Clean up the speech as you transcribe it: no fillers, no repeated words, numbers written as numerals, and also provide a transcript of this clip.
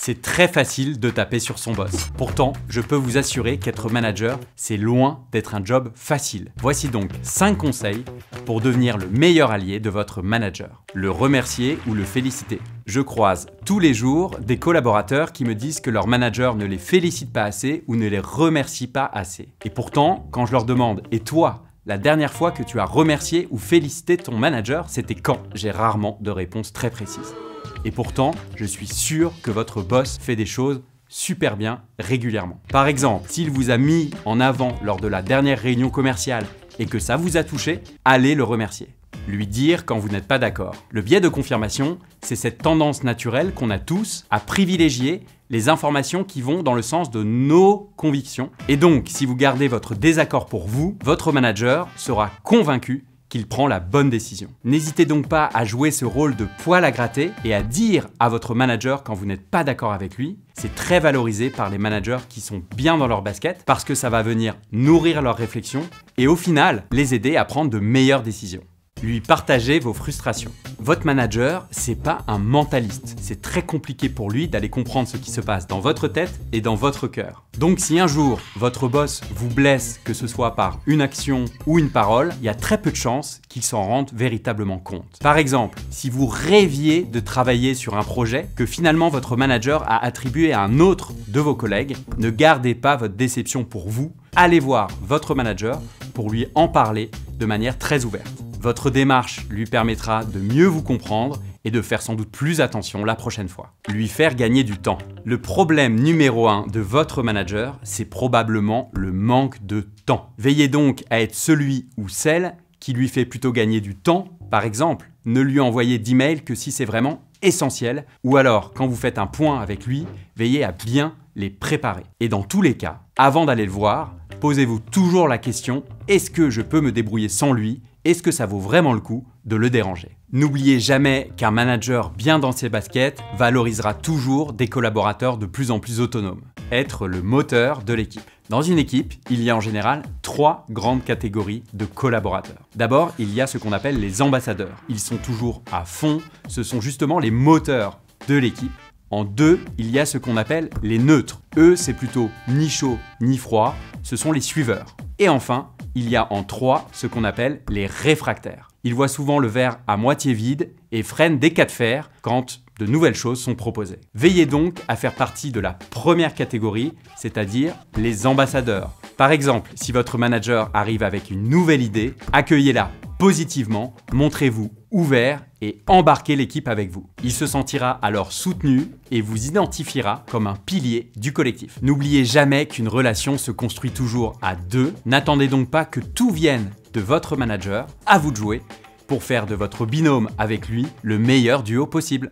C'est très facile de taper sur son boss. Pourtant, je peux vous assurer qu'être manager, c'est loin d'être un job facile. Voici donc 5 conseils pour devenir le meilleur allié de votre manager. Le remercier ou le féliciter. Je croise tous les jours des collaborateurs qui me disent que leur manager ne les félicite pas assez ou ne les remercie pas assez. Et pourtant, quand je leur demande « Et toi ? La dernière fois que tu as remercié ou félicité ton manager, c'était quand ?» J'ai rarement de réponse très précise. Et pourtant, je suis sûr que votre boss fait des choses super bien régulièrement. Par exemple, s'il vous a mis en avant lors de la dernière réunion commerciale et que ça vous a touché, allez le remercier. Lui dire quand vous n'êtes pas d'accord. Le biais de confirmation, c'est cette tendance naturelle qu'on a tous à privilégier les informations qui vont dans le sens de nos convictions. Et donc, si vous gardez votre désaccord pour vous, votre manager sera convaincu qu'il prend la bonne décision. N'hésitez donc pas à jouer ce rôle de poil à gratter et à dire à votre manager quand vous n'êtes pas d'accord avec lui. C'est très valorisé par les managers qui sont bien dans leur basket parce que ça va venir nourrir leurs réflexions et au final, les aider à prendre de meilleures décisions. Lui partager vos frustrations. Votre manager, c'est pas un mentaliste. C'est très compliqué pour lui d'aller comprendre ce qui se passe dans votre tête et dans votre cœur. Donc si un jour, votre boss vous blesse, que ce soit par une action ou une parole, il y a très peu de chances qu'il s'en rende véritablement compte. Par exemple, si vous rêviez de travailler sur un projet que finalement votre manager a attribué à un autre de vos collègues, ne gardez pas votre déception pour vous. Allez voir votre manager pour lui en parler de manière très ouverte. Votre démarche lui permettra de mieux vous comprendre et de faire sans doute plus attention la prochaine fois. Lui faire gagner du temps. Le problème numéro 1 de votre manager, c'est probablement le manque de temps. Veillez donc à être celui ou celle qui lui fait plutôt gagner du temps. Par exemple, ne lui envoyez d'emails que si c'est vraiment essentiel, ou alors quand vous faites un point avec lui, veillez à bien les préparer. Et dans tous les cas, avant d'aller le voir, posez-vous toujours la question, est-ce que je peux me débrouiller sans lui ? Est-ce que ça vaut vraiment le coup de le déranger? N'oubliez jamais qu'un manager bien dans ses baskets valorisera toujours des collaborateurs de plus en plus autonomes. Être le moteur de l'équipe. Dans une équipe, il y a en général 3 grandes catégories de collaborateurs. D'abord, il y a ce qu'on appelle les ambassadeurs. Ils sont toujours à fond, ce sont justement les moteurs de l'équipe. En 2, il y a ce qu'on appelle les neutres. Eux, c'est plutôt ni chaud ni froid, ce sont les suiveurs. Et enfin, il y a en 3 ce qu'on appelle les réfractaires. Ils voient souvent le verre à moitié vide et freinent des cas de fer quand de nouvelles choses sont proposées. Veillez donc à faire partie de la première catégorie, c'est-à-dire les ambassadeurs. Par exemple, si votre manager arrive avec une nouvelle idée, accueillez-la positivement, montrez-vous ouvert et embarquez l'équipe avec vous. Il se sentira alors soutenu et vous identifiera comme un pilier du collectif. N'oubliez jamais qu'une relation se construit toujours à 2. N'attendez donc pas que tout vienne de votre manager, à vous de jouer pour faire de votre binôme avec lui le meilleur duo possible.